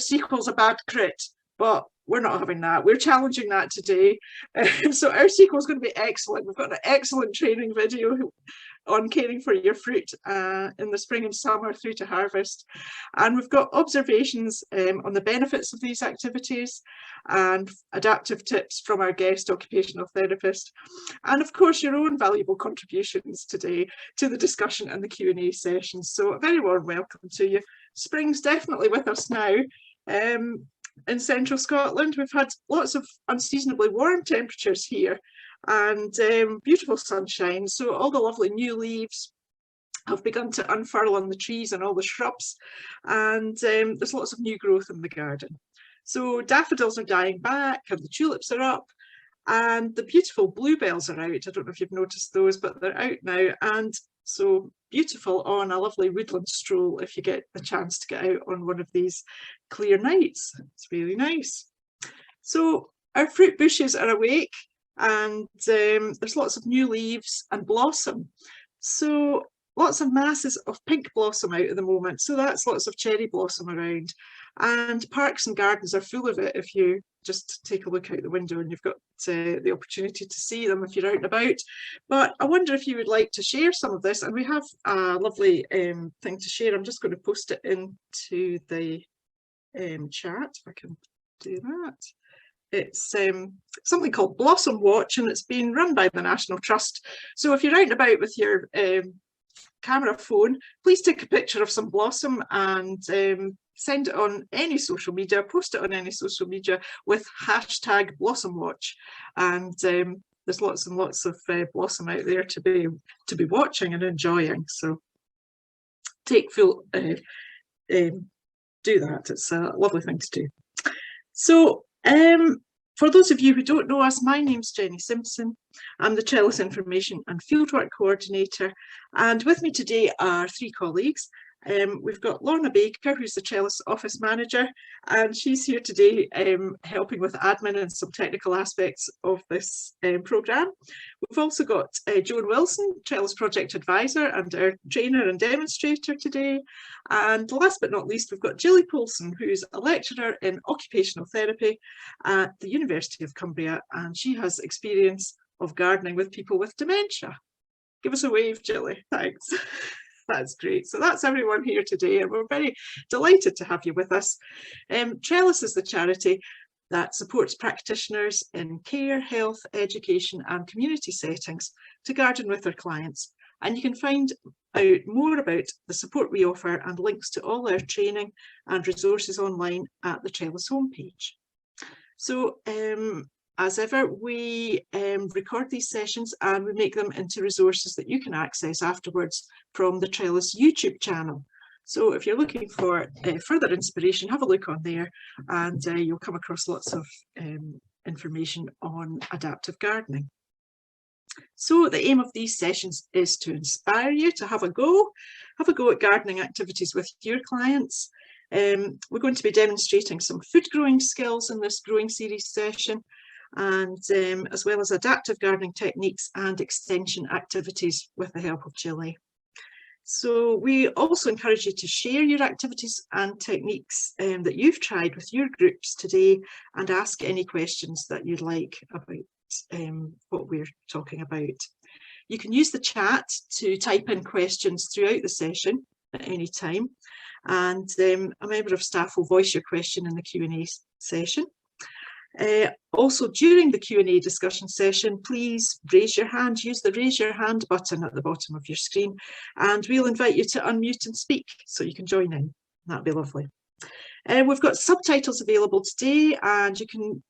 sequel's a bad crit, but we're not having that. We're challenging that today. So our sequel is going to be excellent. We've got an excellent training video on caring for your fruit in the spring and summer through to harvest. And we've got observations on the benefits of these activities and adaptive tips from our guest occupational therapist. And of course, your own valuable contributions today to the discussion and the Q&A sessions. So a very warm welcome to you. Spring's definitely with us now. In central Scotland, we've had lots of unseasonably warm temperatures here and beautiful sunshine. So all the lovely new leaves have begun to unfurl on the trees and all the shrubs, and there's lots of new growth in the garden. So daffodils are dying back and the tulips are up and the beautiful bluebells are out. I don't know if you've noticed those, but they're out now, and so beautiful on a lovely woodland stroll if you get the chance to get out on one of these clear nights. It's really nice. So our fruit bushes are awake and there's lots of new leaves and blossom. So lots of masses of pink blossom out at the moment. So that's lots of cherry blossom around. And parks and gardens are full of it if you just take a look out the window, and you've got the opportunity to see them if you're out and about. But I wonder if you would like to share some of this, and we have a lovely thing to share. I'm just going to post it into the chat, if I can do that. It's something called Blossom Watch, and it's being run by the National Trust. So if you're out and about with your camera phone, please take a picture of some blossom and send it on any social media, post it on any social media with hashtag Blossom Watch. And there's lots and lots of blossom out there to be watching and enjoying. So take full do that. It's a lovely thing to do. So for those of you who don't know us, my name's Jenny Simpson. I'm the Trellis Information and Fieldwork Coordinator, and with me today are three colleagues. We've got Lorna Baker, who's the Trellis Office Manager, and she's here today helping with admin and some technical aspects of this programme. We've also got Joan Wilson, Trellis Project Advisor and our trainer and demonstrator today. And last but not least, we've got Jilly Poulsen, who's a lecturer in occupational therapy at the University of Cumbria, and she has experience of gardening with people with dementia. Give us a wave, Jilly. Thanks. That's great. So that's everyone here today, and we're very delighted to have you with us. Trellis is the charity that supports practitioners in care, health, education and community settings to garden with their clients. And you can find out more about the support we offer and links to all our training and resources online at the Trellis homepage. So as ever, we record these sessions and we make them into resources that you can access afterwards from the Trellis YouTube channel. So if you're looking for further inspiration, have a look on there, and you'll come across lots of information on adaptive gardening. So the aim of these sessions is to inspire you to have a go at gardening activities with your clients. We're going to be demonstrating some food growing skills in this growing series session, and as well as adaptive gardening techniques and extension activities with the help of Jilly. So we also encourage you to share your activities and techniques that you've tried with your groups today, and ask any questions that you'd like about what we're talking about. You can use the chat to type in questions throughout the session at any time, and a member of staff will voice your question in the Q&A session. Also, during the Q&A discussion session, please raise your hand, use the raise your hand button at the bottom of your screen, and we'll invite you to unmute and speak so you can join in. That'd be lovely. We've got subtitles available today, and you can,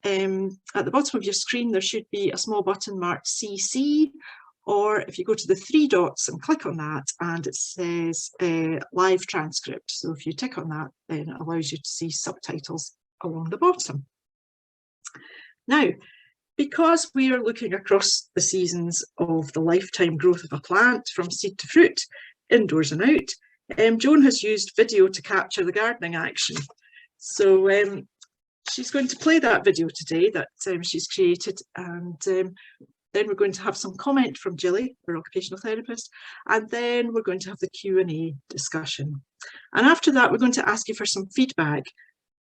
at the bottom of your screen, there should be a small button marked CC, or if you go to the three dots and click on that, and it says live transcript. So if you tick on that, then it allows you to see subtitles along the bottom. Now, because we are looking across the seasons of the lifetime growth of a plant from seed to fruit, indoors and out, Joan has used video to capture the gardening action. So she's going to play that video today that she's created, and then we're going to have some comment from Jilly, our occupational therapist, and then we're going to have the Q&A discussion. And after that, we're going to ask you for some feedback.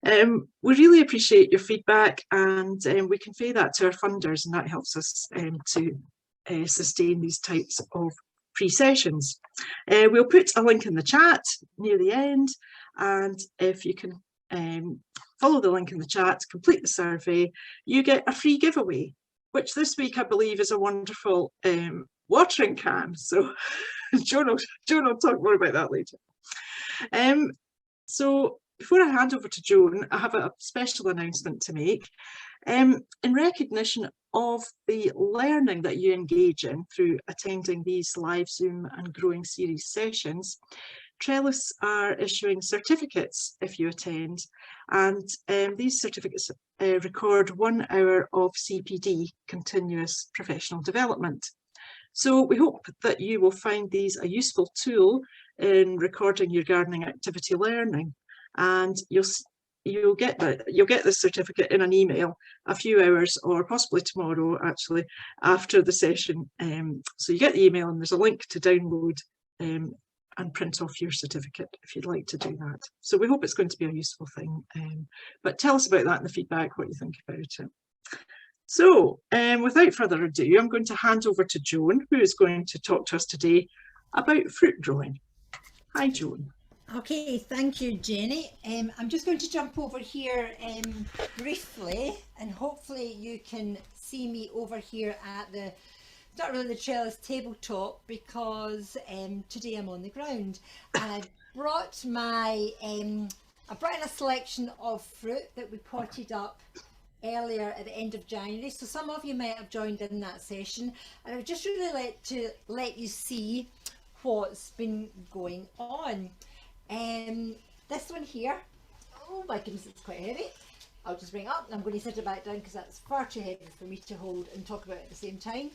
We really appreciate your feedback, and we convey that to our funders, and that helps us to sustain these types of free sessions. We'll put a link in the chat near the end, and if you can follow the link in the chat, complete the survey, you get a free giveaway, which this week I believe is a wonderful watering can. So Joan will talk more about that later. So before I hand over to Joan, I have a special announcement to make. In recognition of the learning that you engage in through attending these live Zoom and Growing Series sessions, Trellis are issuing certificates if you attend, and these certificates record 1 hour of CPD, continuous professional development. So we hope that you will find these a useful tool in recording your gardening activity learning, and you'll get this certificate in an email a few hours, or possibly tomorrow actually, after the session. So you get the email and there's a link to download and print off your certificate if you'd like to do that. So we hope it's going to be a useful thing, but tell us about that in the feedback, what you think about it. So without further ado, I'm going to hand over to Joan, who is going to talk to us today about fruit growing. Hi, Joan. Okay, thank you, Jenny. I'm just going to jump over here briefly, and hopefully you can see me over here at the, not really the trellis tabletop, because today I'm on the ground, and I brought my, I brought in a selection of fruit that we potted up earlier at the end of January, so some of you might have joined in that session, and I would just really like to let you see what's been going on. This one here, oh my goodness, it's quite heavy. I'll just bring it up and I'm going to set it back down because that's far too heavy for me to hold and talk about at the same time.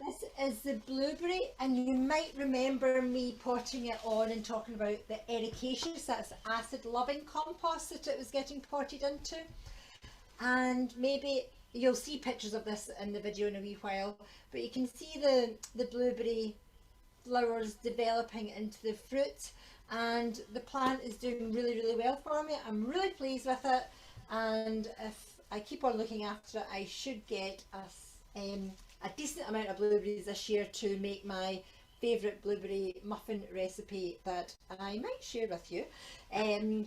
This is the blueberry, and you might remember me potting it on and talking about the ericaceous, that's acid loving compost that it was getting potted into. And maybe you'll see pictures of this in the video in a wee while, but you can see the blueberry flowers developing into the fruit, and the plant is doing really well for me. I'm really pleased with it, and if I keep on looking after it, I should get a decent amount of blueberries this year to make my favourite blueberry muffin recipe that I might share with you,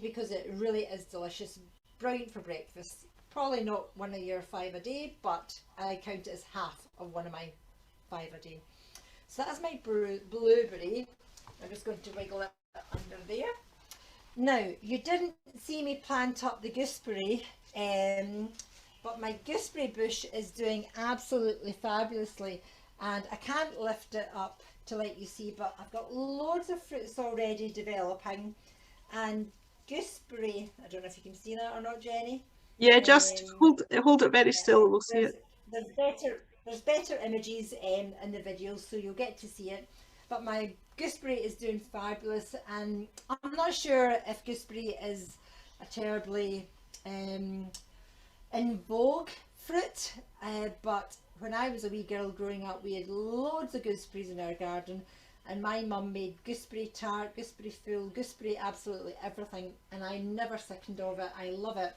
because it really is delicious, brilliant for breakfast. Probably not one of your 5 a day, but I count it as half of one of my 5 a day. So that's my blueberry. I'm just going to wiggle it under there. Now, you didn't see me plant up the gooseberry, but my gooseberry bush is doing absolutely fabulously, and I can't lift it up to let you see, but I've got loads of fruits already developing, and gooseberry, I don't know if you can see that or not, Jenny. Yeah, just hold it very still, we'll see it. There's better images in the video, so you'll get to see it. But my gooseberry is doing fabulous, and I'm not sure if gooseberry is a terribly in vogue fruit, but when I was a wee girl growing up, we had loads of gooseberries in our garden, and my mum made gooseberry tart, gooseberry fool, gooseberry absolutely everything, and I'm never sickened of it. I love it.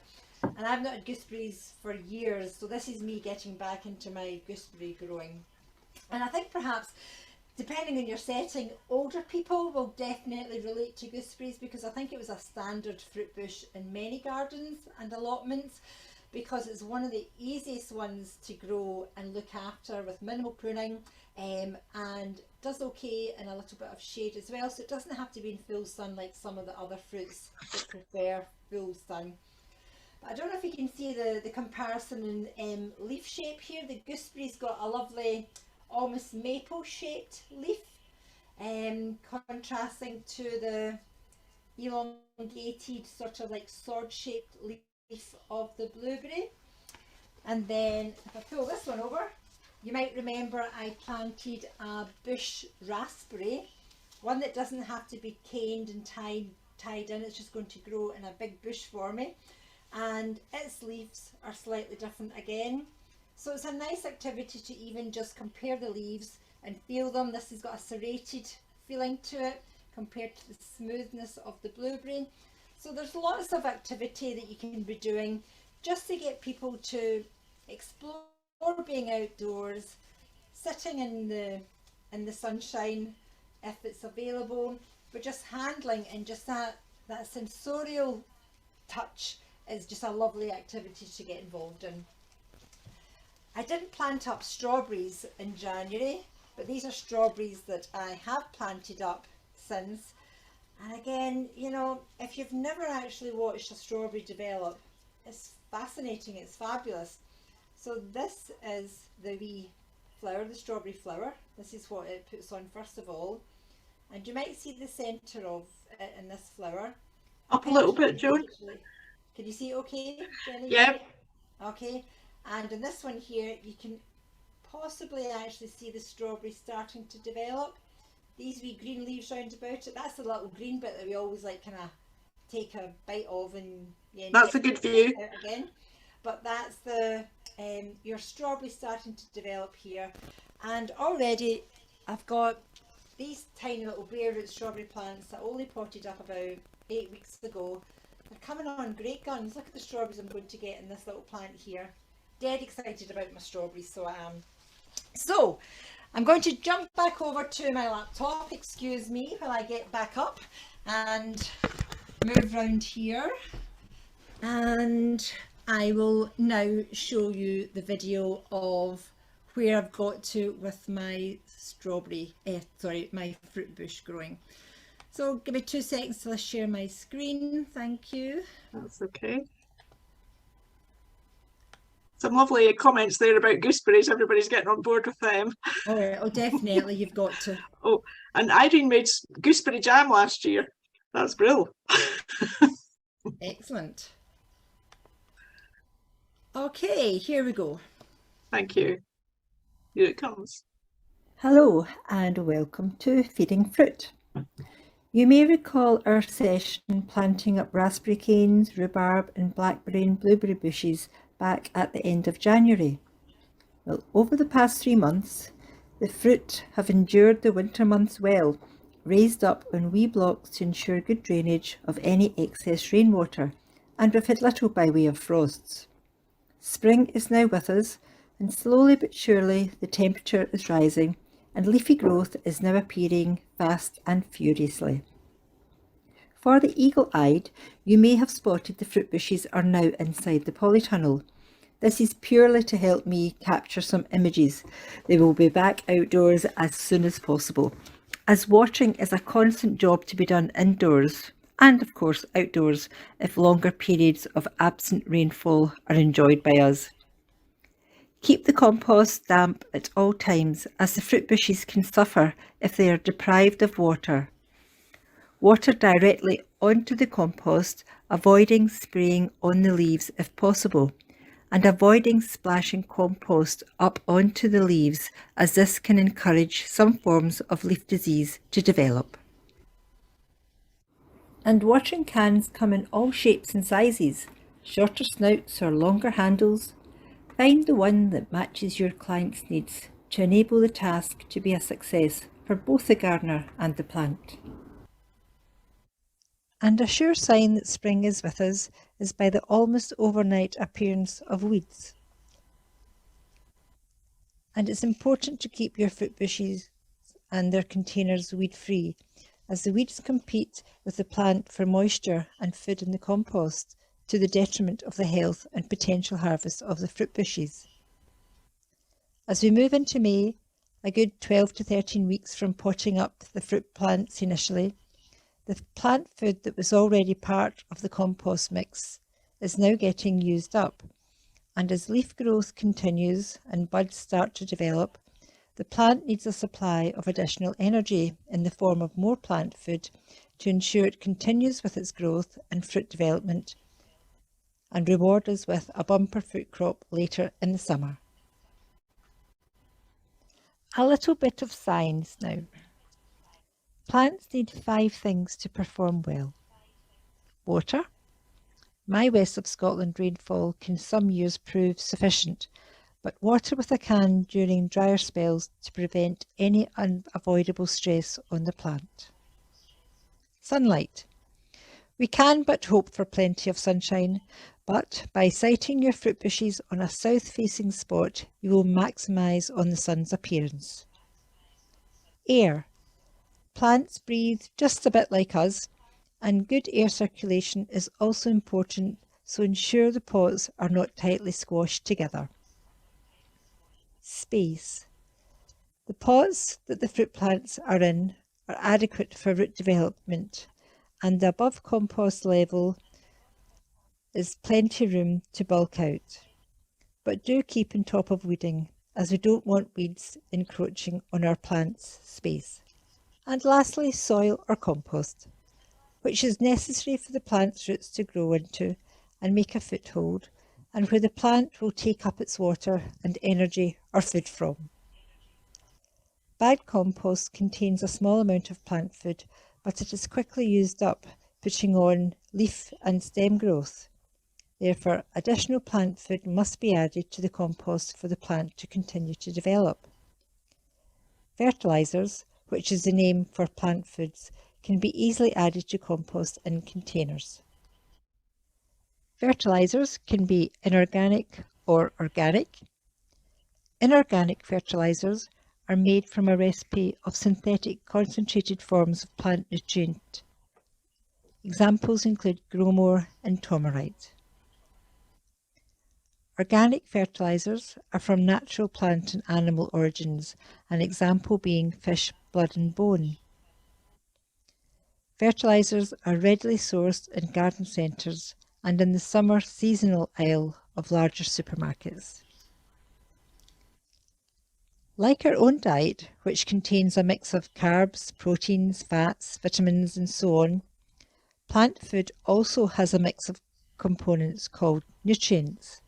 And I've not had gooseberries for years, so this is me getting back into my gooseberry growing. And I think perhaps, depending on your setting, older people will definitely relate to gooseberries, because I think it was a standard fruit bush in many gardens and allotments, because it's one of the easiest ones to grow and look after with minimal pruning, and does okay in a little bit of shade as well, so it doesn't have to be in full sun like some of the other fruits that prefer full sun. I don't know if you can see the comparison in leaf shape here. The gooseberry's got a lovely, almost maple shaped leaf, contrasting to the elongated, sort of like sword shaped leaf of the blueberry. And then if I pull this one over, you might remember I planted a bush raspberry, one that doesn't have to be caned and tied in, it's just going to grow in a big bush for me. And its leaves are slightly different again, so it's a nice activity to even just compare the leaves and feel them. This has got a serrated feeling to it compared to the smoothness of the blueberry, So there's lots of activity that you can be doing just to get people to explore being outdoors, sitting in the sunshine if it's available, but just handling and just that sensorial touch is just a lovely activity to get involved in. I didn't plant up strawberries in January, but these are strawberries that I have planted up since. And again, you know, if you've never actually watched a strawberry develop, it's fascinating, it's fabulous. So this is the wee flower, the strawberry flower. This is what it puts on first of all. And you might see the centre of it in this flower. Up a little bit, Joan. Can you see okay, Jenny? Yeah. Okay. And in this one here, you can possibly actually see the strawberry starting to develop. These wee green leaves round about it, that's the little green bit that we always like kind of take a bite of and that's a good view again. But that's the your strawberry starting to develop here, and already I've got these tiny little bare root strawberry plants that only potted up about 8 weeks ago. They're coming on great guns. Look at the strawberries I'm going to get in this little plant here. Dead excited about my strawberries, so I am. So I'm going to jump back over to my laptop, excuse me, while I get back up and move around here, and I will now show you the video of where I've got to with my my fruit bush growing. So give me 2 seconds till I share my screen. Thank you. That's okay. Some lovely comments there about gooseberries. Everybody's getting on board with them. Oh, definitely, you've got to. Oh, and Irene made gooseberry jam last year. That's brilliant. Excellent. Okay, here we go. Thank you. Here it comes. Hello and welcome to Feeding Fruit. You may recall our session planting up raspberry canes, rhubarb and blackberry and blueberry bushes back at the end of January. Well, over the past 3 months, the fruit have endured the winter months well, raised up on wee blocks to ensure good drainage of any excess rainwater, and we've had little by way of frosts. Spring is now with us, and slowly but surely the temperature is rising and leafy growth is now appearing fast and furiously. For the eagle-eyed, you may have spotted the fruit bushes are now inside the polytunnel. This is purely to help me capture some images. They will be back outdoors as soon as possible, as watering is a constant job to be done indoors and of course outdoors if longer periods of absent rainfall are enjoyed by us. Keep the compost damp at all times, as the fruit bushes can suffer if they are deprived of water. Water directly onto the compost, avoiding spraying on the leaves if possible, and avoiding splashing compost up onto the leaves, as this can encourage some forms of leaf disease to develop. And watering cans come in all shapes and sizes, shorter snouts or longer handles. Find the one that matches your client's needs to enable the task to be a success for both the gardener and the plant. And a sure sign that spring is with us is by the almost overnight appearance of weeds. And it's important to keep your fruit bushes and their containers weed free, as the weeds compete with the plant for moisture and food in the compost, to the detriment of the health and potential harvest of the fruit bushes. As we move into May, a good 12 to 13 weeks from potting up the fruit plants initially, the plant food that was already part of the compost mix is now getting used up, and as leaf growth continues and buds start to develop, the plant needs a supply of additional energy in the form of more plant food to ensure it continues with its growth and fruit development, and reward us with a bumper fruit crop later in the summer. A little bit of science now. Plants need 5 things to perform well. Water. My west of Scotland rainfall can some years prove sufficient, but water with a can during drier spells to prevent any unavoidable stress on the plant. Sunlight. We can but hope for plenty of sunshine, but by siting your fruit bushes on a south-facing spot, you will maximise on the sun's appearance. Air. Plants breathe just a bit like us, and good air circulation is also important, so ensure the pots are not tightly squashed together. Space. The pots that the fruit plants are in are adequate for root development, and the above compost level is plenty room to bulk out. But do keep on top of weeding, as we don't want weeds encroaching on our plants' space. And lastly, soil or compost, which is necessary for the plant's roots to grow into and make a foothold, and where the plant will take up its water and energy or food from. Bad compost contains a small amount of plant food, but it is quickly used up, putting on leaf and stem growth. Therefore, additional plant food must be added to the compost for the plant to continue to develop. Fertilizers, which is the name for plant foods, can be easily added to compost in containers. Fertilizers can be inorganic or organic. Inorganic fertilizers are made from a recipe of synthetic concentrated forms of plant nutrient. Examples include gromor and tomerite. Organic fertilizers are from natural plant and animal origins, an example being fish, blood and bone. Fertilizers are readily sourced in garden centres and in the summer seasonal aisle of larger supermarkets. Like our own diet, which contains a mix of carbs, proteins, fats, vitamins and so on, plant food also has a mix of components called nutrients.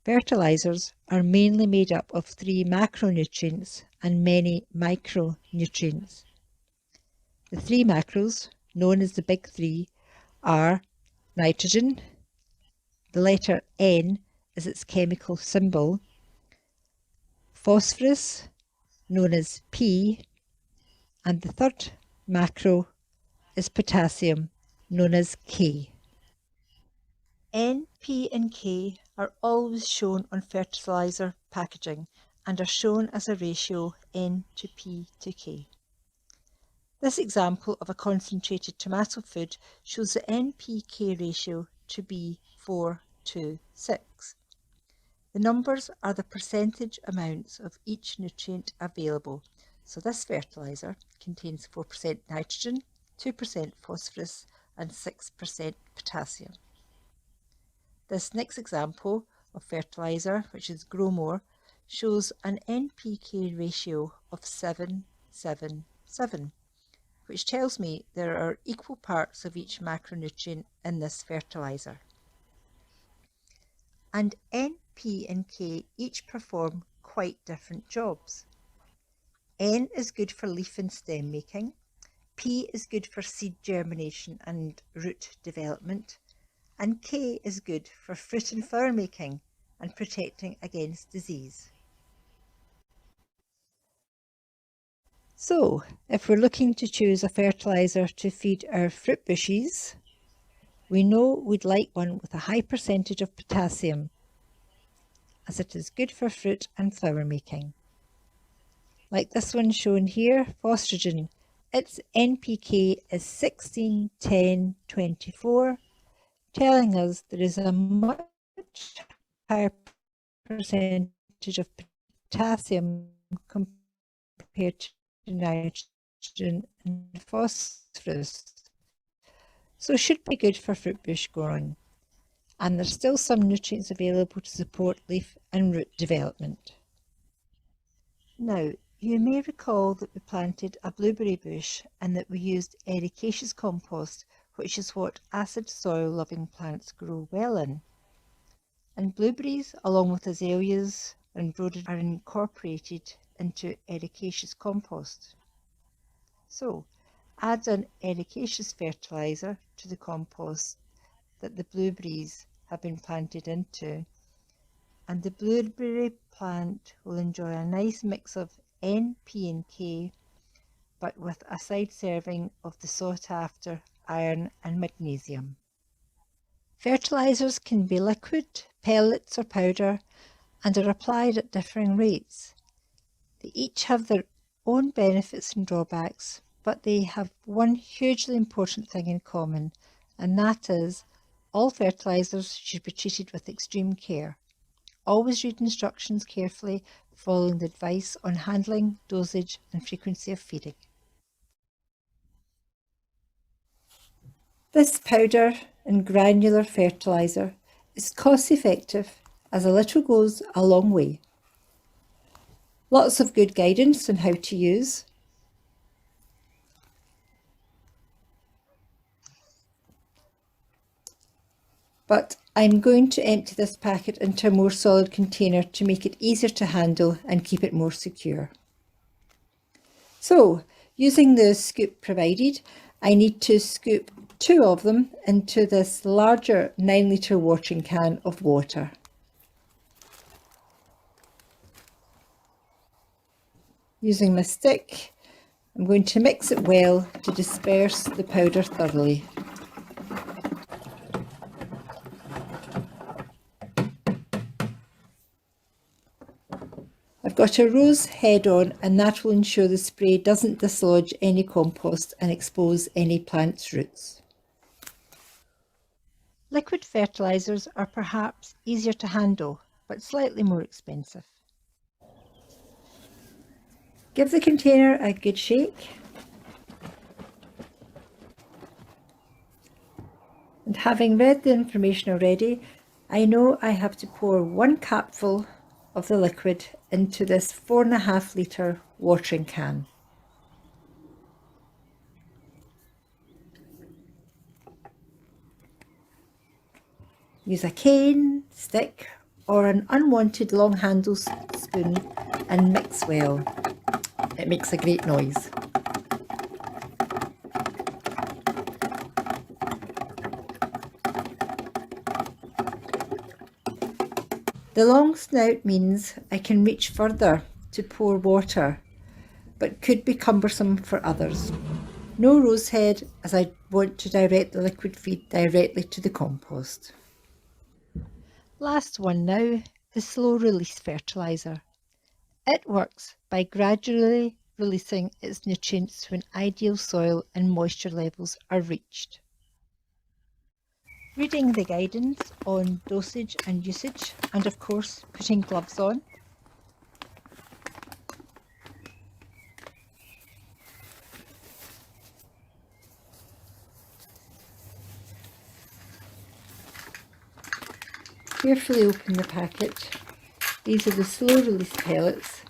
Fertilizers are mainly made up of 3 macronutrients and many micronutrients. The 3 macros, known as the big 3, are nitrogen, the letter N is its chemical symbol, phosphorus, known as P, and the third macro is potassium, known as K. N, P and K are always shown on fertilizer packaging and are shown as a ratio N to P to K. This example of a concentrated tomato food shows the NPK ratio to be 4:6. The numbers are the percentage amounts of each nutrient available. So this fertilizer contains 4% nitrogen, 2% phosphorus and 6% potassium. This next example of fertilizer, which is gromor, shows an NPK ratio of 7:7:7, which tells me there are equal parts of each macronutrient in this fertilizer. And N, P and K each perform quite different jobs. N is good for leaf and stem making, P is good for seed germination and root development, and K is good for fruit and flower making and protecting against disease. So, if we're looking to choose a fertilizer to feed our fruit bushes, we know we'd like one with a high percentage of potassium, as it is good for fruit and flower making. Like this one shown here, phostrogen, its NPK is 16:10:24, telling us there is a much higher percentage of potassium compared to nitrogen and phosphorus, so should be good for fruit bush growing, and there's still some nutrients available to support leaf and root development. Now, you may recall that we planted a blueberry bush and that we used ericaceous compost, which is what acid soil loving plants grow well in. And blueberries, along with azaleas and rhododendrons, are incorporated into ericaceous compost. So, add an ericaceous fertilizer to the compost that the blueberries have been planted into, and the blueberry plant will enjoy a nice mix of N, P and K, but with a side serving of the sought after iron and magnesium. Fertilizers can be liquid, pellets or powder and are applied at differing rates. They each have their own benefits and drawbacks, but they have one hugely important thing in common, and that is all fertilizers should be treated with extreme care. Always read instructions carefully, following the advice on handling, dosage and frequency of feeding. This powder and granular fertilizer is cost effective as a little goes a long way. Lots of good guidance on how to use. But I'm going to empty this packet into a more solid container to make it easier to handle and keep it more secure. So, using the scoop provided, I need to scoop 2 of them into this larger 9-litre watering can of water. Using my stick, I'm going to mix it well to disperse the powder thoroughly. I've got a rose head on, and that will ensure the spray doesn't dislodge any compost and expose any plant's roots. Liquid fertilizers are perhaps easier to handle, but slightly more expensive. Give the container a good shake. And having read the information already, I know I have to pour 1 capful of the liquid into this 4.5 litre watering can. Use a cane, stick or an unwanted long handle spoon and mix well. It makes a great noise. The long snout means I can reach further to pour water, but could be cumbersome for others. No rose head, as I want to direct the liquid feed directly to the compost. Last one now, the slow release fertilizer. It works by gradually releasing its nutrients when ideal soil and moisture levels are reached. Reading the guidance on dosage and usage, and of course putting gloves on. Carefully open the packet. These are the slow release pellets.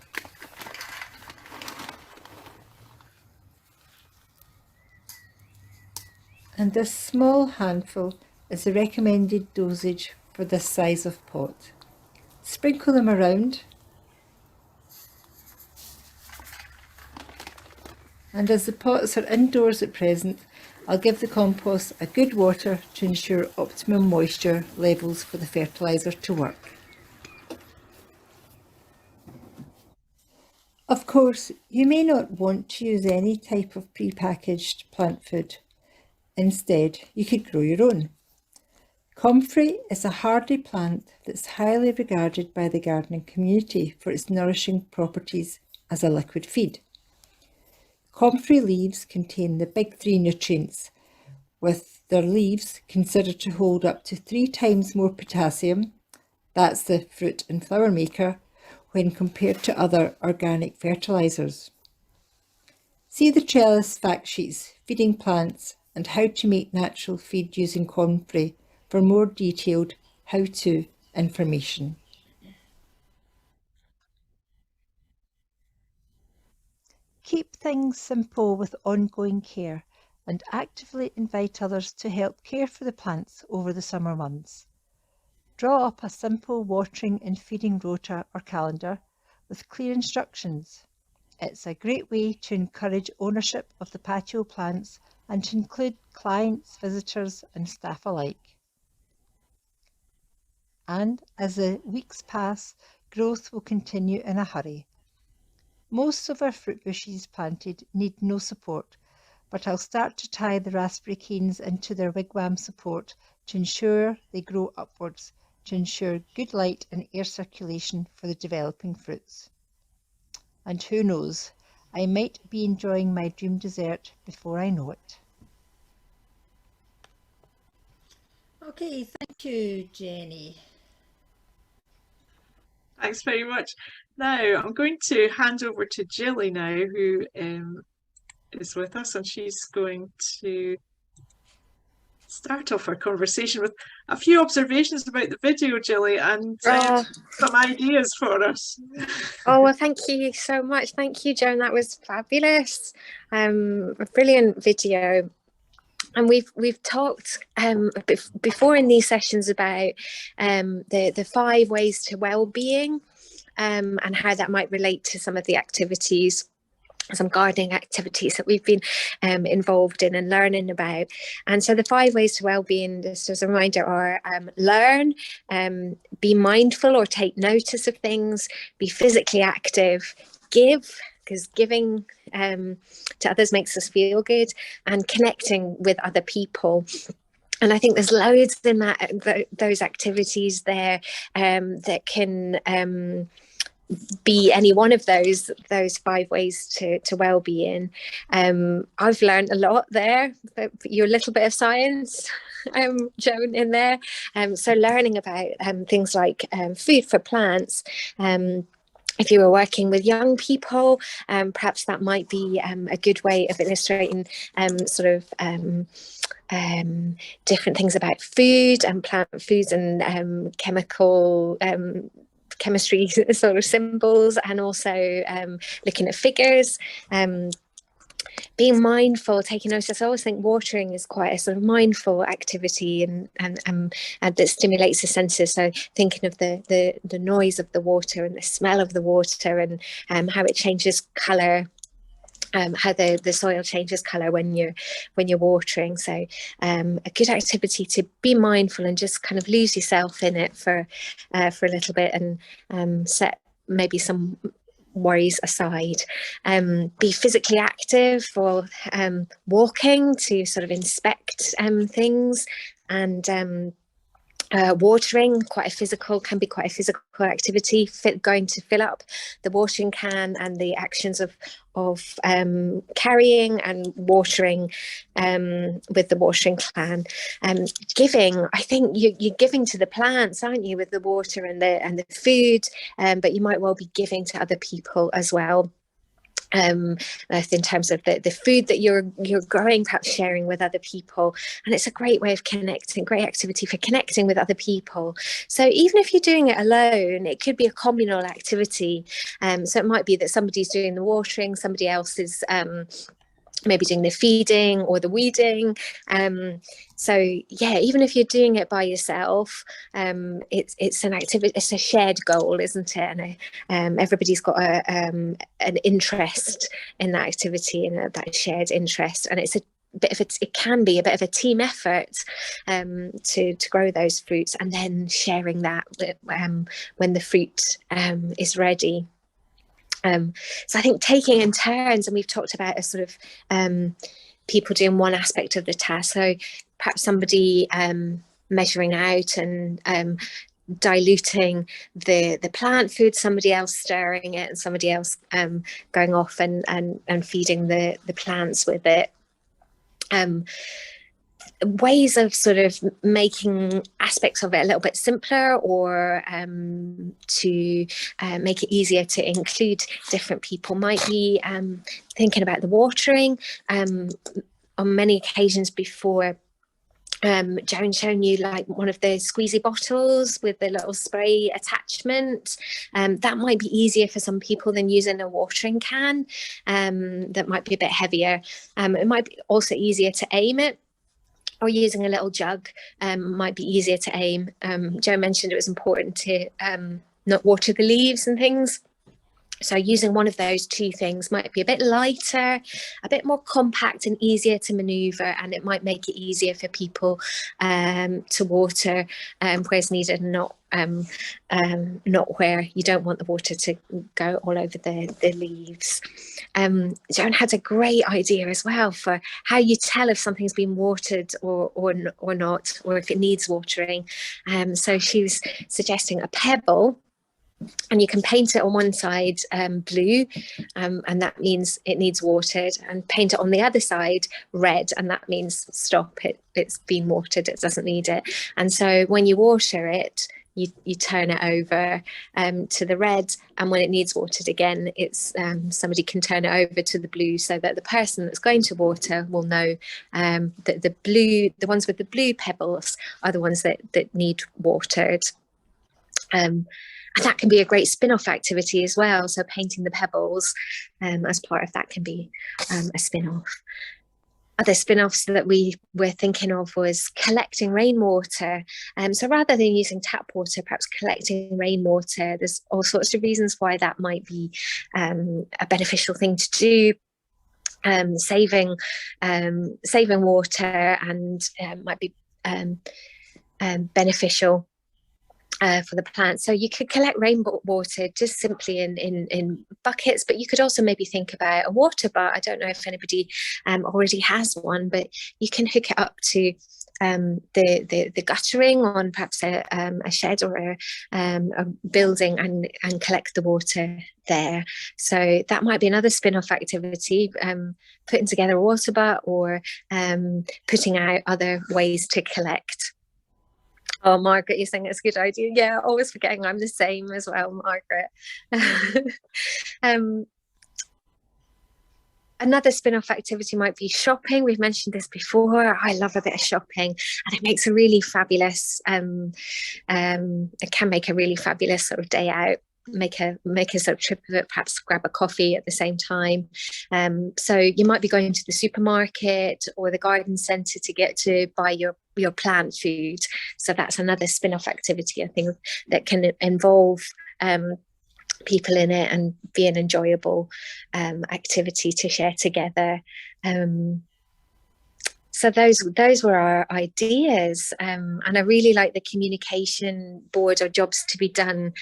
And this small handful is the recommended dosage for this size of pot. Sprinkle them around, and as the pots are indoors at present, I'll give the compost a good water to ensure optimum moisture levels for the fertilizer to work. Of course, you may not want to use any type of pre-packaged plant food. Instead, you could grow your own. Comfrey is a hardy plant that's highly regarded by the gardening community for its nourishing properties as a liquid feed. Comfrey leaves contain the big 3 nutrients, with their leaves considered to hold up to 3 times more potassium, that's the fruit and flower maker, when compared to other organic fertilizers. See the Trellis fact sheets, feeding plants and how to make natural feed using comfrey for more detailed how-to information. Keep things simple with ongoing care and actively invite others to help care for the plants over the summer months. Draw up a simple watering and feeding rota or calendar with clear instructions. It's a great way to encourage ownership of the patio plants and to include clients, visitors and staff alike. And as the weeks pass, growth will continue in a hurry. Most of our fruit bushes planted need no support, but I'll start to tie the raspberry canes into their wigwam support to ensure they grow upwards, to ensure good light and air circulation for the developing fruits. And who knows, I might be enjoying my dream dessert before I know it. Okay, thank you, Jenny. Thanks very much. Now I'm going to hand over to Jilly now, who is with us, and she's going to start off our conversation with a few observations about the video, Jilly, and some ideas for us. Oh, well, thank you so much. Thank you, Joan. That was fabulous. A brilliant video. And we've talked before in these sessions about the 5 ways to well-being, and how that might relate to some of the activities, some gardening activities that we've been involved in and learning about. And so the 5 ways to well-being, just as a reminder, are learn, be mindful or take notice of things, be physically active, give, because giving to others makes us feel good, and connecting with other people. And I think there's loads in those activities there that can be any one of those 5 ways to well-being. I've learned a lot there, but you're a little bit of science, Joan, in there. So learning about things like food for plants. If you were working with young people, perhaps that might be a good way of illustrating different things about food and plant foods and chemical chemistry sort of symbols, and also looking at figures. Being mindful, taking notice. I always think watering is quite a sort of mindful activity and that stimulates the senses. So thinking of the noise of the water and the smell of the water, and how it changes colour, how the soil changes colour when you're watering. So a good activity to be mindful and just kind of lose yourself in it for a little bit, and set maybe some worries aside. Be physically active, or walking to sort of inspect things, and watering, can be quite a physical activity, going to fill up the watering can, and the actions of carrying and watering with the watering can. Giving, I think you're giving to the plants, aren't you, with the water and the food, but you might well be giving to other people as well. In terms of the food that you're growing, perhaps sharing with other people. And it's a great way of connecting, great activity for connecting with other people. So even if you're doing it alone, it could be a communal activity. So it might be that somebody's doing the watering, somebody else is maybe doing the feeding or the weeding. So yeah, even if you're doing it by yourself, it's an activity, it's a shared goal, isn't it? And everybody's got an interest in that activity, and that shared interest, and it's it can be a bit of a team effort to grow those fruits, and then sharing that when the fruit is ready. So I think taking in turns, and we've talked about a sort of people doing one aspect of the task. So perhaps somebody measuring out and diluting the plant food, somebody else stirring it, and somebody else going off and feeding the plants with it. Ways of sort of making aspects of it a little bit simpler, or to make it easier to include different people, might be thinking about the watering. On many occasions before, Joan shown you like one of the squeezy bottles with the little spray attachment. That might be easier for some people than using a watering can. That might be a bit heavier. It might be also easier to aim it, or using a little jug might be easier to aim. Jo mentioned it was important to not water the leaves and things. So using one of those 2 things might be a bit lighter, a bit more compact and easier to manoeuvre, and it might make it easier for people to water where it's needed, and not where you don't want the water to go all over the leaves. Joan had a great idea as well for how you tell if something's been watered or not, or if it needs watering. So she was suggesting a pebble, and you can paint it on one side blue, and that means it needs watered, and paint it on the other side red, and that means stop, it's been watered, it doesn't need it. And so when you water it, you turn it over to the red, and when it needs watered again, it's somebody can turn it over to the blue, so that the person that's going to water will know that the ones with the blue pebbles are the ones that need watered. And that can be a great spin-off activity as well. So painting the pebbles as part of that can be a spin-off. Other spin-offs that we were thinking of was collecting rainwater. So rather than using tap water, perhaps collecting rainwater. There's all sorts of reasons why that might be a beneficial thing to do. Saving water, and might be beneficial for the plants. So you could collect rainwater just simply in buckets, but you could also maybe think about a water butt. I don't know if anybody already has one, but you can hook it up to the guttering on perhaps a shed or a building, and collect the water there. So that might be another spin-off activity, putting together a water butt, or putting out other ways to collect. Oh, Margaret, you're saying it's a good idea. Yeah, always forgetting I'm the same as well, Margaret. Another spin-off activity might be shopping. We've mentioned this before. I love a bit of shopping, and it makes a really fabulous, it can make a really fabulous sort of day out. Make a sort of trip of it, perhaps grab a coffee at the same time. So you might be going to the supermarket or the garden centre to get to buy your plant food. So that's another spin-off activity, I think, that can involve people in it and be an enjoyable activity to share together. So those were our ideas, and I really like the communication board or jobs to be done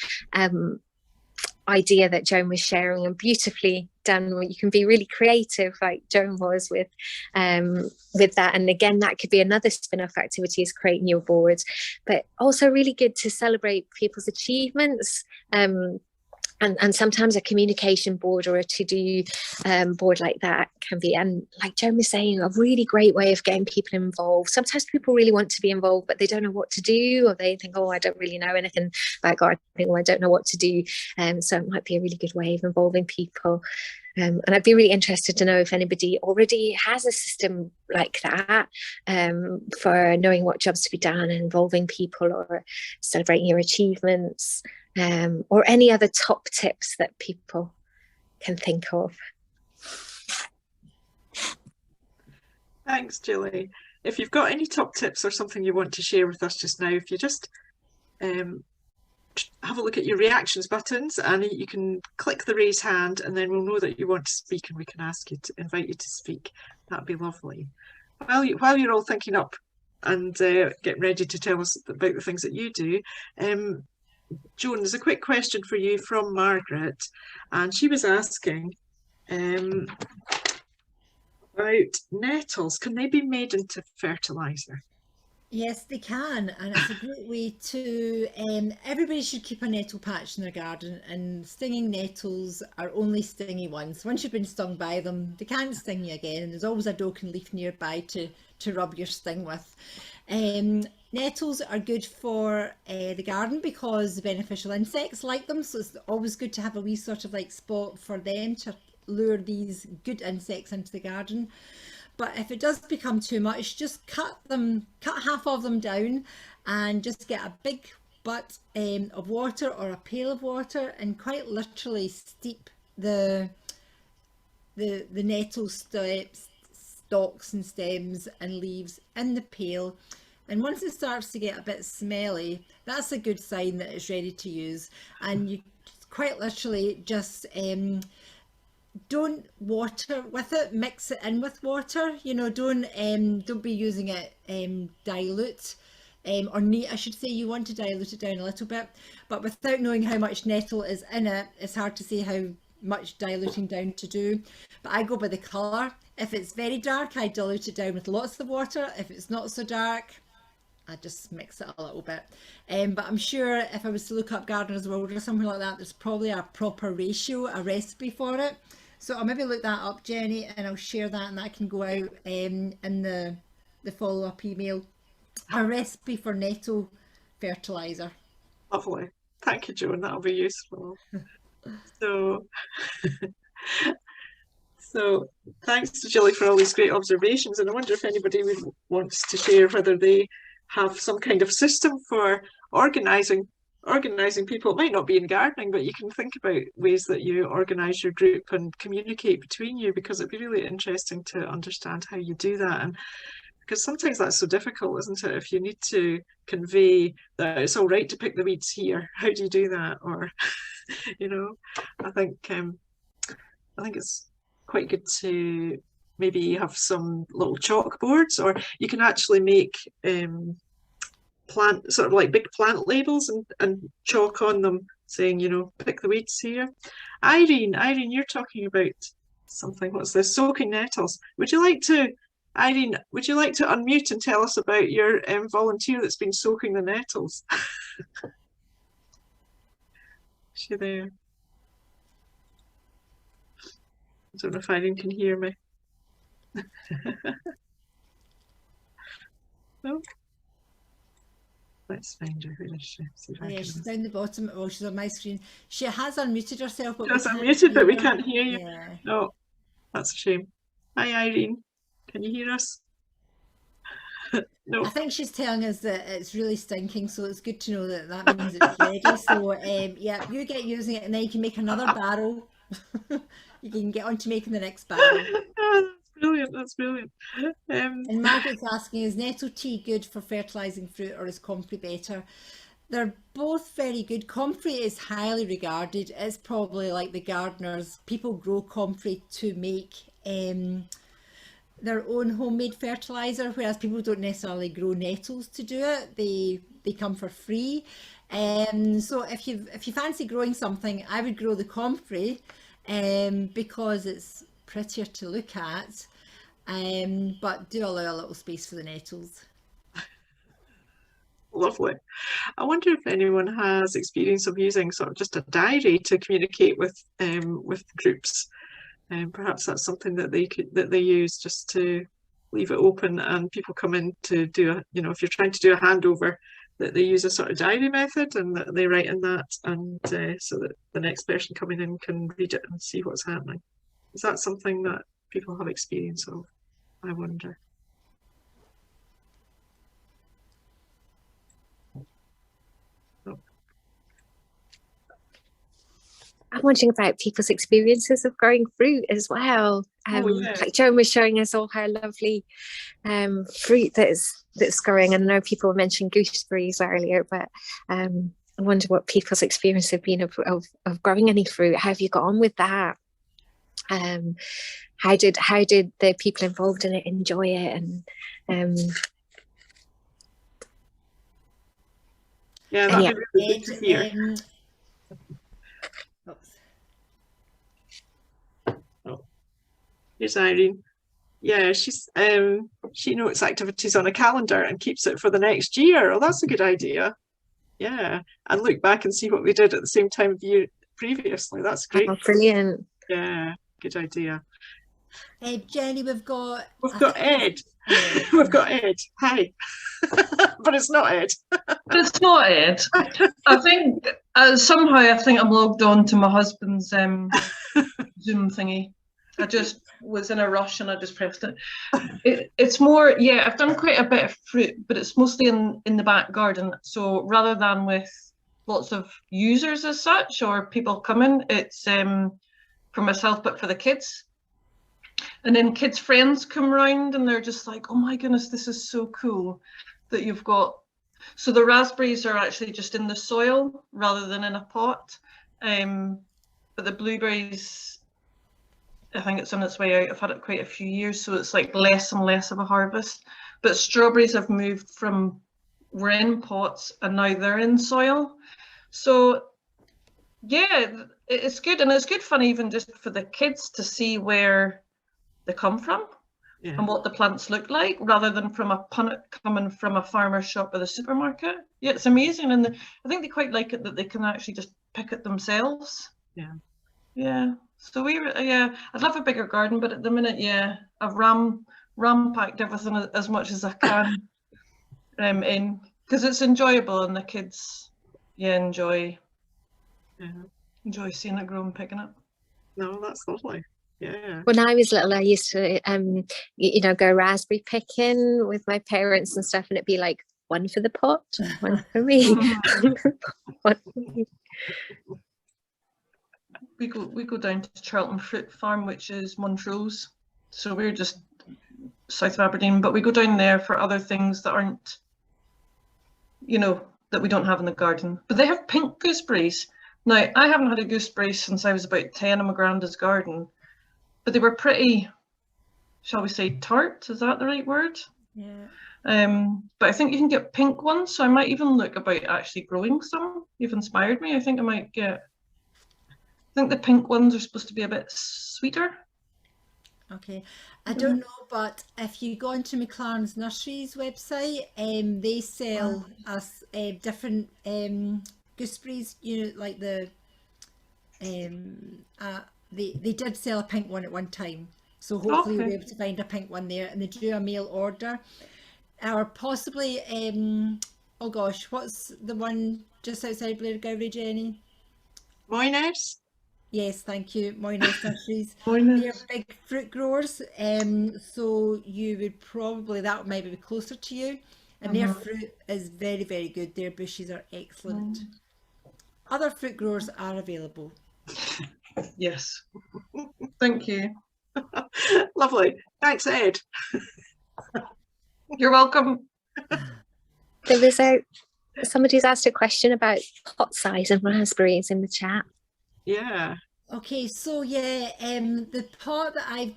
idea that Joan was sharing, and beautifully done. You can be really creative like Joan was with that, and again that could be another spin-off activity, is creating your board, but also really good to celebrate people's achievements. And sometimes a communication board or a to-do board like that can be, and like Joan was saying, a really great way of getting people involved. Sometimes people really want to be involved, but they don't know what to do, or they think, oh, I don't really know anything about gardening, or I don't know what to do. So it might be a really good way of involving people. And I'd be really interested to know if anybody already has a system like that, for knowing what jobs to be done and involving people, or celebrating your achievements. Or any other top tips that people can think of. Thanks, Jilly. If you've got any top tips or something you want to share with us just now, if you just have a look at your reactions buttons, and you can click the raise hand, and then we'll know that you want to speak, and we can invite you to speak. That'd be lovely. While you're all thinking up and getting ready to tell us about the things that you do, Joan, there's a quick question for you from Margaret, and she was asking about nettles. Can they be made into fertilizer? Yes, they can, and it's a great way to, everybody should keep a nettle patch in their garden, and stinging nettles are only stingy ones. Once you've been stung by them, they can't sting you again, and there's always a broken leaf nearby to rub your sting with. Nettles are good for the garden because the beneficial insects like them, so it's always good to have a wee sort of like spot for them to lure these good insects into the garden. But if it does become too much, just cut half of them down, and just get a big butt of water or a pail of water, and quite literally steep the nettle stalks and stems and leaves in the pail. And once it starts to get a bit smelly, that's a good sign that it's ready to use. And you quite literally just don't water with it, mix it in with water. You know, don't be using it dilute or neat, I should say. You want to dilute it down a little bit, but without knowing how much nettle is in it, it's hard to say much diluting down to do, but I go by the colour. If it's very dark, I dilute it down with lots of water. If it's not so dark, I just mix it a little bit. But I'm sure if I was to look up Gardener's World or something like that, there's probably a proper ratio, a recipe for it. So I'll maybe look that up, Jenny, and I'll share that, and that can go out in the follow-up email. A recipe for nettle fertilizer. Lovely. Thank you, Joan. That'll be useful. So, so thanks to Jilly for all these great observations. And I wonder if anybody wants to share whether they have some kind of system for organising people. It might not be in gardening, but you can think about ways that you organise your group and communicate between you, because it'd be really interesting to understand how you do that. And because sometimes that's so difficult, isn't it? If you need to convey that it's all right to pick the weeds here, how do you do that? Or, you know, I think it's quite good to maybe have some little chalkboards, or you can actually make plant, sort of like big plant labels, and chalk on them saying, you know, pick the weeds here. Irene, you're talking about something. What's this? Soaking nettles. Irene, would you like to unmute and tell us about your volunteer that's been soaking the nettles? Is she there? I don't know if Irene can hear me. No? Let's find her. Where is she? Yeah, she's down the bottom. Well, she's on my screen. She has unmuted herself. She has unmuted, but we can't hear you. Yeah. No, that's a shame. Hi, Irene. Can you hear us? No. I think she's telling us that it's really stinking, so it's good to know that means it's ready. So yeah, you get using it, and then you can make another barrel. You can get on to making the next barrel. Oh, that's brilliant. That's brilliant. And Margaret's asking, is nettle tea good for fertilising fruit, or is comfrey better? They're both very good. Comfrey is highly regarded. It's probably like the gardeners. People grow comfrey to make their own homemade fertilizer, whereas people don't necessarily grow nettles to do it. They come for free. So if you fancy growing something, I would grow the comfrey because it's prettier to look at, but do allow a little space for the nettles. Lovely. I wonder if anyone has experience of using sort of just a diary to communicate with groups. Perhaps that's something that they use, just to leave it open, and people come in to do a, you know, if you're trying to do a handover, that they use a sort of diary method, and that they write in that, and so that the next person coming in can read it and see what's happening. Is that something that people have experience of? I wonder. I'm wondering about people's experiences of growing fruit as well. Like Joan was showing us all her lovely fruit that's growing, and I know people were mentioning gooseberries earlier, but I wonder what people's experience have been of growing any fruit. How have you got on with that? How did the people involved in it enjoy it? And yeah, that'd be really good to hear. Here's Irene. Yeah, she notes activities on a calendar and keeps it for the next year. Oh, that's a good idea. Yeah, and look back and see what we did at the same time of year previously. That's great. Oh, brilliant. Yeah, good idea. Jenny, we've got Ed. We've got Ed. Hi. But it's not Ed. It's not Ed. I think somehow I think I'm logged on to my husband's Zoom thingy. I just was in a rush and I just pressed it. It's more, yeah, I've done quite a bit of fruit, but it's mostly in the back garden. So rather than with lots of users as such, or people coming, it's for myself, but for the kids. And then kids' friends come round and they're just like, oh my goodness, this is so cool that you've got. So the raspberries are actually just in the soil rather than in a pot. But the blueberries, I think it's on its way out. I've had it quite a few years, so it's like less and less of a harvest. But strawberries have moved from, we're in pots and now they're in soil. So yeah, it's good, and it's good fun even just for the kids to see where they come from and what the plants look like, rather than from a punnet coming from a farmer's shop or the supermarket. Yeah, it's amazing, and I think they quite like it that they can actually just pick it themselves. Yeah. So I'd love a bigger garden, but at the minute, I've ram-packed everything as much as I can in, because it's enjoyable, and the kids enjoy seeing it grow and picking it. No, that's lovely. Yeah. When I was little, I used to, go raspberry picking with my parents and stuff, and it'd be like, one for the pot, one for me. One for me. We go down to Charlton Fruit Farm, which is Montrose. So we're just south of Aberdeen, but we go down there for other things that aren't, that we don't have in the garden. But they have pink gooseberries. Now, I haven't had a gooseberry since I was about 10 in my granda's garden, but they were pretty, shall we say, tart? Is that the right word? Yeah. But I think you can get pink ones, so I might even look about actually growing some. You've inspired me. I think the pink ones are supposed to be a bit sweeter. Okay, I don't know, but if you go onto McLaren's Nurseries website, they sell us different gooseberries. Like they did sell a pink one at one time, so hopefully you'll be able to find a pink one there, and they do a mail order, or possibly oh gosh, what's the one just outside Blairgowrie, Jenny? Moyness? Yes, thank you. Moyness Nurseries. Moyness. They're big fruit growers, so you would probably, that might be closer to you, and their fruit is very, very good. Their bushes are excellent. Other fruit growers are available. Yes. Thank you. Lovely. Thanks, Ed. You're welcome. There was somebody's asked a question about pot size of raspberries in the chat. Yeah. Okay, so the pot that I've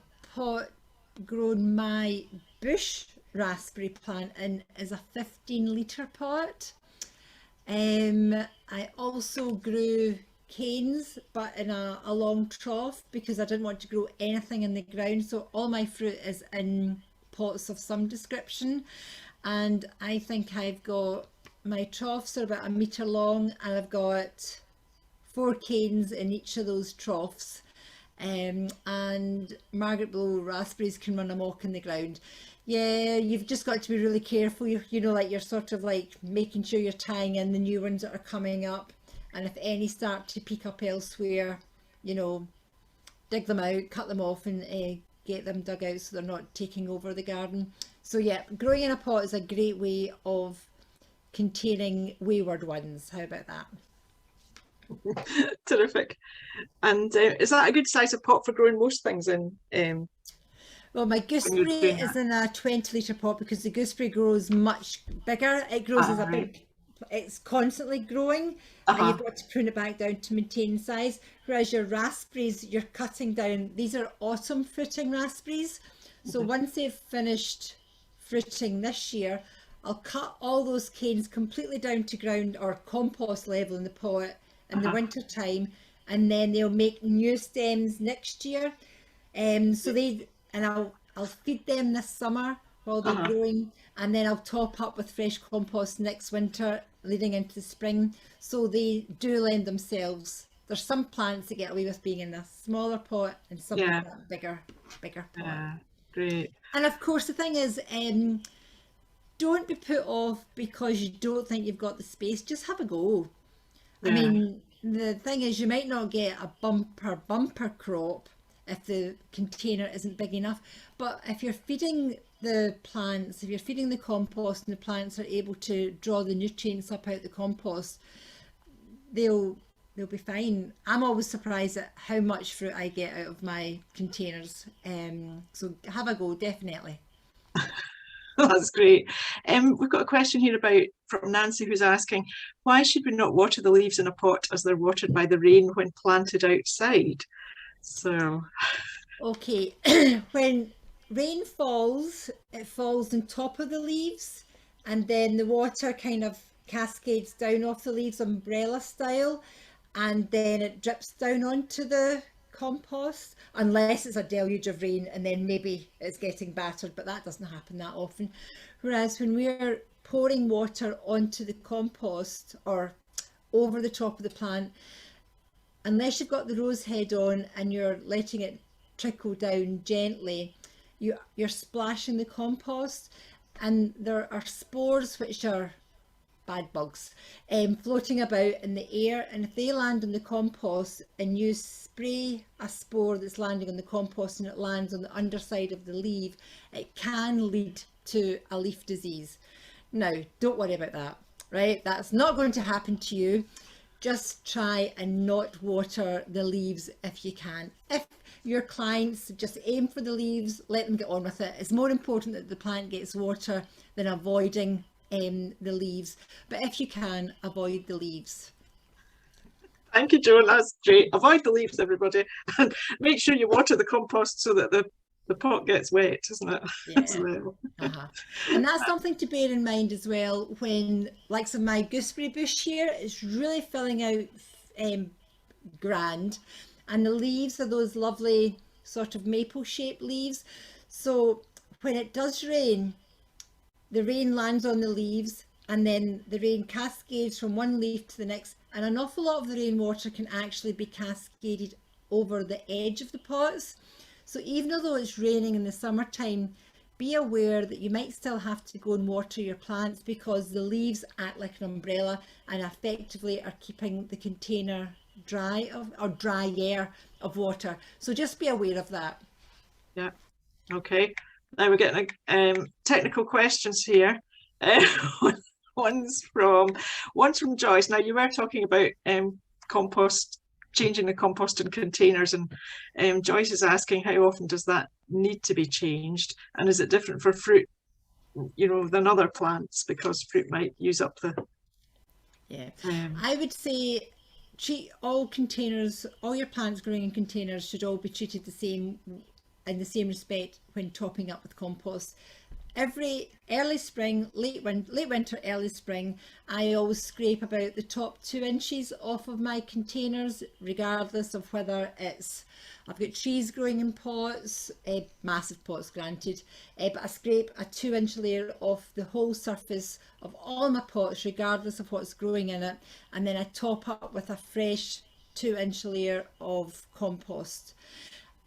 grown my bush raspberry plant in is a 15-litre pot. I also grew canes, but in a long trough, because I didn't want to grow anything in the ground. So all my fruit is in pots of some description, and I think I've got, my troughs are about 1 metre long, and I've got 4 canes in each of those troughs, and Margaret Blow raspberries can run amok in the ground. Yeah, you've just got to be really careful. Like you're sort of like making sure you're tying in the new ones that are coming up, and if any start to peek up elsewhere, dig them out, cut them off, and get them dug out so they're not taking over the garden. So yeah, growing in a pot is a great way of containing wayward ones. How about that? Terrific. And is that a good size of pot for growing most things in? Well, my gooseberry is in a 20-litre pot, because the gooseberry grows much bigger. It grows as a big, it's constantly growing, and you've got to prune it back down to maintain size. Whereas your raspberries, you're cutting down. These are autumn fruiting raspberries. So once they've finished fruiting this year, I'll cut all those canes completely down to ground or compost level in the pot in the winter time, and then they'll make new stems next year. I'll feed them this summer while they're growing, and then I'll top up with fresh compost next winter leading into the spring. So they do lend themselves. There's some plants that get away with being in a smaller pot, and some in a bigger pot. Great. And of course the thing is, don't be put off because you don't think you've got the space. Just have a go. I mean, the thing is, you might not get a bumper crop if the container isn't big enough, but if you're feeding the plants, if you're feeding the compost, and the plants are able to draw the nutrients up out the compost, they'll be fine. I'm always surprised at how much fruit I get out of my containers. So have a go, definitely. That's great. We've got a question here from Nancy, who's asking, why should we not water the leaves in a pot as they're watered by the rain when planted outside? So, okay, when rain falls, it falls on top of the leaves, and then the water kind of cascades down off the leaves umbrella style, and then it drips down onto the compost, unless it's a deluge of rain and then maybe it's getting battered, but that doesn't happen that often. Whereas when we're pouring water onto the compost or over the top of the plant, unless you've got the rose head on and you're letting it trickle down gently, you're splashing the compost, and there are spores, which are bad bugs, floating about in the air, and if they land on the compost and you spray a spore that's landing on the compost and it lands on the underside of the leaf, it can lead to a leaf disease. Now, don't worry about that, right? That's not going to happen to you. Just try and not water the leaves if you can. If your clients just aim for the leaves, let them get on with it. It's more important that the plant gets water than avoiding the leaves. But if you can, avoid the leaves. Thank you, Joan. That's great. Avoid the leaves, everybody, and make sure you water the compost so that the pot gets wet, isn't it? Yeah. As well. And that's something to bear in mind as well when, like, so my gooseberry bush here is really filling out grand, and the leaves are those lovely sort of maple shaped leaves. So when it does rain, the rain lands on the leaves and then the rain cascades from one leaf to the next, and an awful lot of the rainwater can actually be cascaded over the edge of the pots. So even though it's raining in the summertime, be aware that you might still have to go and water your plants, because the leaves act like an umbrella and effectively are keeping the container dry or drier of water. So just be aware of that. Yeah. Okay. Now we're getting technical questions here. One's from Joyce. Now, you were talking about compost, changing the compost in containers, and Joyce is asking, how often does that need to be changed, and is it different for fruit, than other plants, because fruit might use up the I would say treat all containers, all your plants growing in containers should all be treated the same, in the same respect when topping up with compost. Every early spring, late winter, early spring, I always scrape about the top 2 inches off of my containers, regardless of whether it's, I've got trees growing in pots, massive pots granted, but I scrape a 2-inch layer off the whole surface of all my pots, regardless of what's growing in it, and then I top up with a fresh 2-inch layer of compost.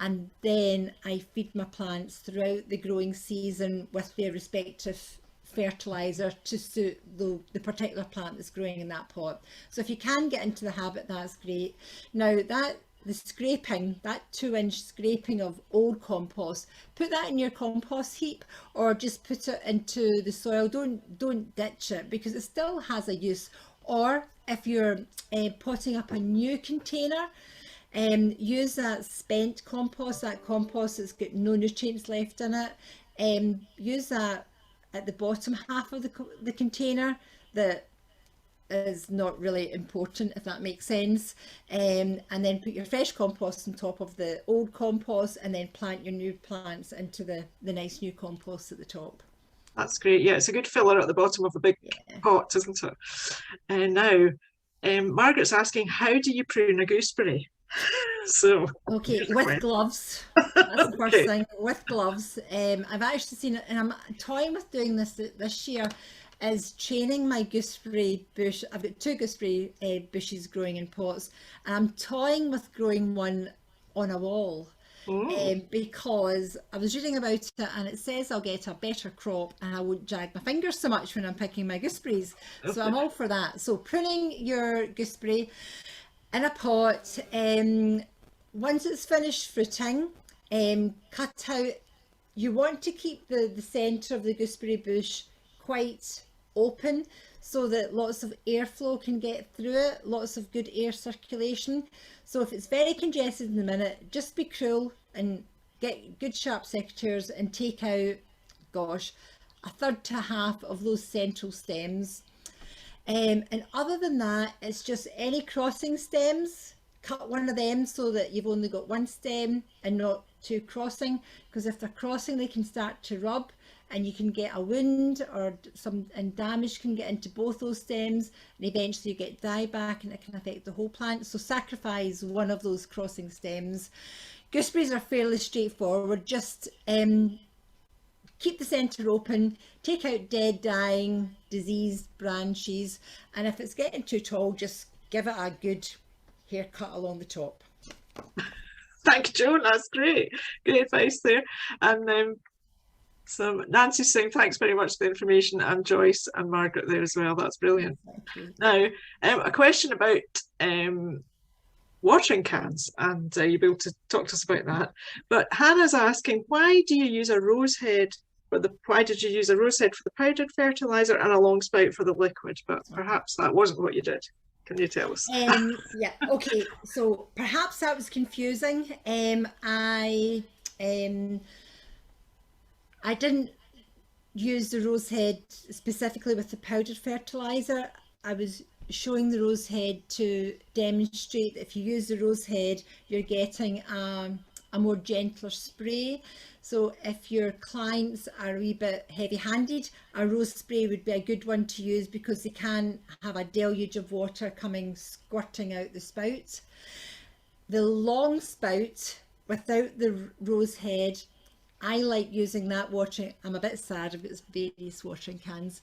And then I feed my plants throughout the growing season with their respective fertilizer to suit the particular plant that's growing in that pot. So if you can get into the habit, that's great. Now the scraping, that 2-inch scraping of old compost, put that in your compost heap or just put it into the soil. Don't ditch it, because it still has a use. Or if you're potting up a new container, use that spent compost, that compost that's got no nutrients left in it. Use that at the bottom half of the container that is not really important, if that makes sense. And then put your fresh compost on top of the old compost, and then plant your new plants into the nice new compost at the top. That's great. Yeah, it's a good filler at the bottom of a big pot, isn't it? And now Margaret's asking, how do you prune a gooseberry? So okay, with gloves. That's the first thing, with gloves. I've actually seen it, and I'm toying with doing this year, is training my gooseberry bush. I've got 2 gooseberry bushes growing in pots, and I'm toying with growing one on a wall. Because I was reading about it, and it says I'll get a better crop and I won't jag my fingers so much when I'm picking my gooseberries. So I'm all for that. So pruning your gooseberry in a pot, once it's finished fruiting, cut out. You want to keep the centre of the gooseberry bush quite open so that lots of airflow can get through it, lots of good air circulation. So if it's very congested in the minute, just be cool and get good sharp secateurs and take out, gosh, 1/3 to 1/2 of those central stems. And other than that, it's just any crossing stems, cut one of them so that you've only got one stem and not to crossing, because if they're crossing they can start to rub and you can get a wound and damage can get into both those stems, and eventually you get dieback and it can affect the whole plant. So sacrifice one of those crossing stems. Gooseberries are fairly straightforward. Just keep the centre open, take out dead, dying, diseased branches, and if it's getting too tall, just give it a good haircut along the top. Thank you, Joan. That's great. Great advice there. And so Nancy's saying thanks very much for the information, and Joyce and Margaret there as well. That's brilliant. Now, a question about watering cans, and you'll be able to talk to us about that. But Hannah's asking, why do you use a rose head why did you use a rose head for the powdered fertilizer and a long spout for the liquid? But perhaps that wasn't what you did. Can you tell us? Yeah, okay, so perhaps that was confusing. I didn't use the rose head specifically with the powdered fertilizer. I was showing the rose head to demonstrate that if you use the rose head, you're getting a more gentler spray. So if your clients are a wee bit heavy-handed, a rose spray would be a good one to use, because they can have a deluge of water coming squirting out the spout. The long spout without the rose head, I like using that watering. I'm a bit sad about various watering cans.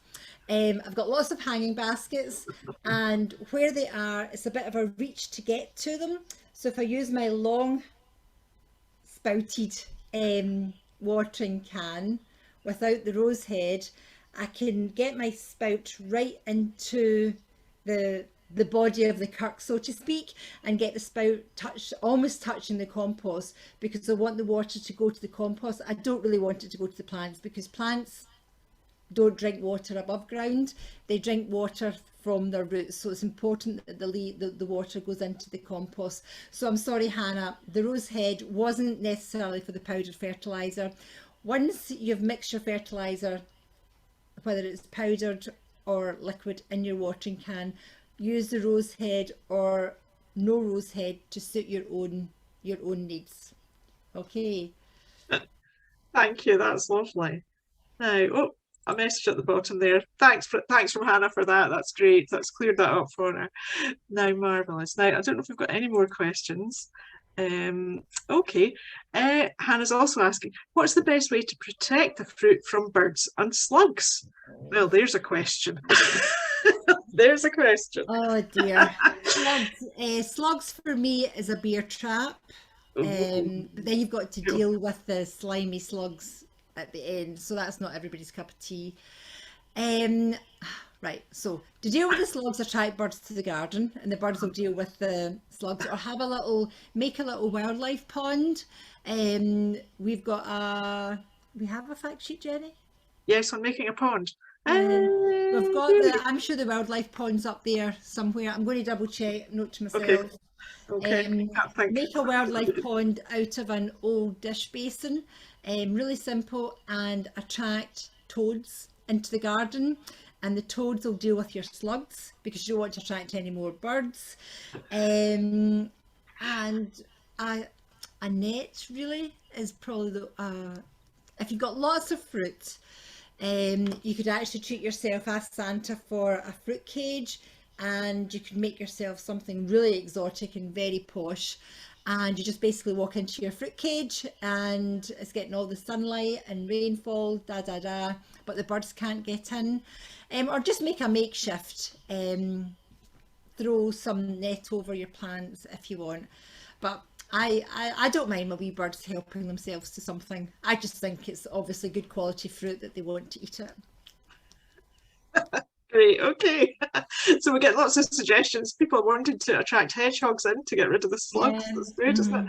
I've got lots of hanging baskets, and where they are, it's a bit of a reach to get to them. So if I use my long spouted watering can without the rose head, I can get my spout right into the body of the kirk, so to speak, and get the spout almost touching the compost, because I want the water to go to the compost. I don't really want it to go to the plants, because plants don't drink water above ground, they drink water from their roots. So it's important that the water goes into the compost. So I'm sorry, Hannah, the rose head wasn't necessarily for the powdered fertilizer. Once you've mixed your fertilizer, whether it's powdered or liquid, in your watering can, use the rose head or no rose head to suit your own needs. Okay. Thank you. That's lovely. Now, a message at the bottom there. Thanks from Hannah for that. That's great. That's cleared that up for her. Now, marvellous. Now, I don't know if we've got any more questions. Okay. Hannah's also asking, what's the best way to protect the fruit from birds and slugs? Well, there's a question. There's a question. Oh dear. Slugs for me is a bear trap. But then you've got to deal with the slimy slugs at the end, so that's not everybody's cup of tea. Right, so to deal with the slugs, attract birds to the garden, and the birds will deal with the slugs, or make a little wildlife pond. We have a fact sheet, Jenny? Yes, on making a pond. We've got I'm sure the wildlife pond's up there somewhere. I'm going to double check, note to myself. Okay. Make a wildlife pond out of an old dish basin. Really simple, and attract toads into the garden, and the toads will deal with your slugs, because you don't want to attract any more birds. And a net really is probably if you've got lots of fruit, you could actually treat yourself as Santa for a fruit cage, and you could make yourself something really exotic and very posh, and you just basically walk into your fruit cage and it's getting all the sunlight and rainfall, but the birds can't get in. Or just make a makeshift, throw some net over your plants if you want. But I don't mind my wee birds helping themselves to something. I just think it's obviously good quality fruit that they want to eat it. Great, okay. So we get lots of suggestions. People wanted to attract hedgehogs in to get rid of the slugs. Yeah. That's great, isn't it?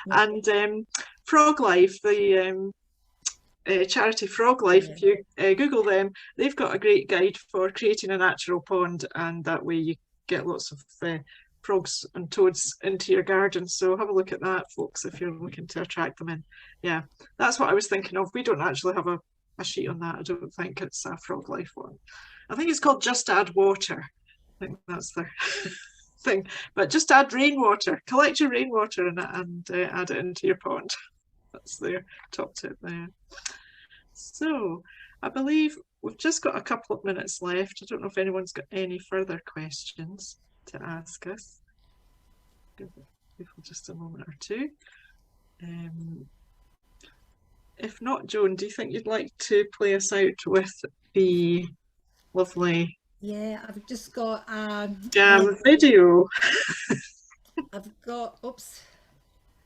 Yeah. And Frog Life, the charity Frog Life, if you Google them, they've got a great guide for creating a natural pond, and that way you get lots of frogs and toads into your garden. So have a look at that, folks, if you're looking to attract them in. Yeah, that's what I was thinking of. We don't actually have a sheet on that. I don't think it's a Frog Life one. I think it's called Just Add Water. I think that's the thing. But just add rainwater. Collect your rainwater and add it into your pond. That's their top tip there. So I believe we've just got a couple of minutes left. I don't know if anyone's got any further questions to ask us. Give people just a moment or two. If not, Joan, do you think you'd like to play us out with the lovely Yeah, I've just got jam video? I've got, oops,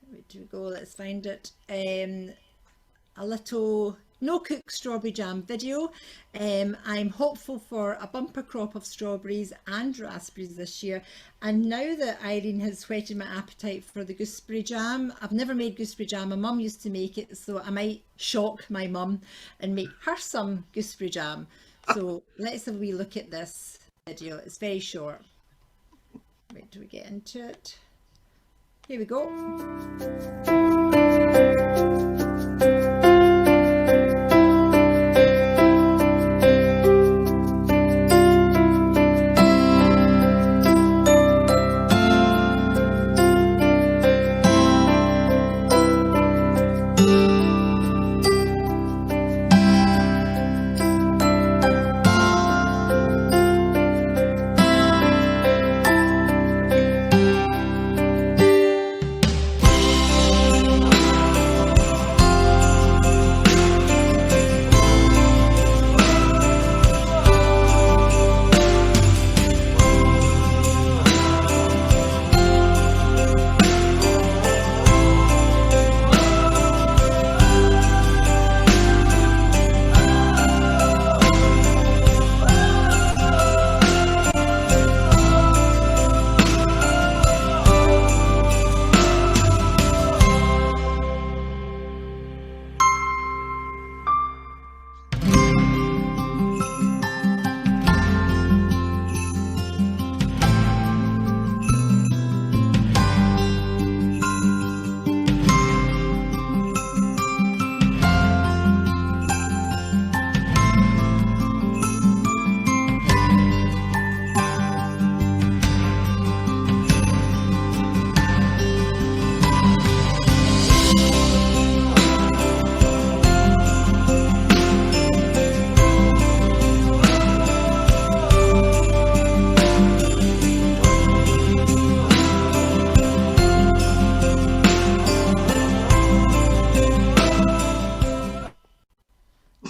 where do we go? Let's find it. A little no cook strawberry jam video. I'm hopeful for a bumper crop of strawberries and raspberries this year, and now that Irene has whetted my appetite for the gooseberry jam, I've never made gooseberry jam. My mum used to make it, so I might shock my mum and make her some gooseberry jam. So let's have a wee look at this video. It's very short. Wait till we get into it. Here we go.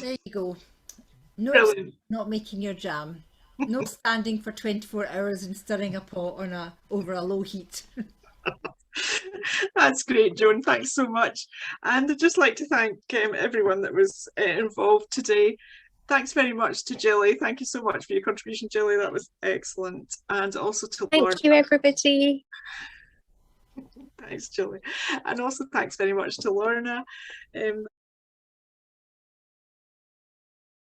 There you go. No, Brilliant. not making your jam. No standing for 24 hours and stirring a pot on over a low heat. That's great, Joan. Thanks so much. And I'd just like to thank everyone that was involved today. Thanks very much to Jilly. Thank you so much for your contribution, Jilly. That was excellent. And also to Lorna. Thank you, everybody. Thanks, Jilly. And also thanks very much to Lorna.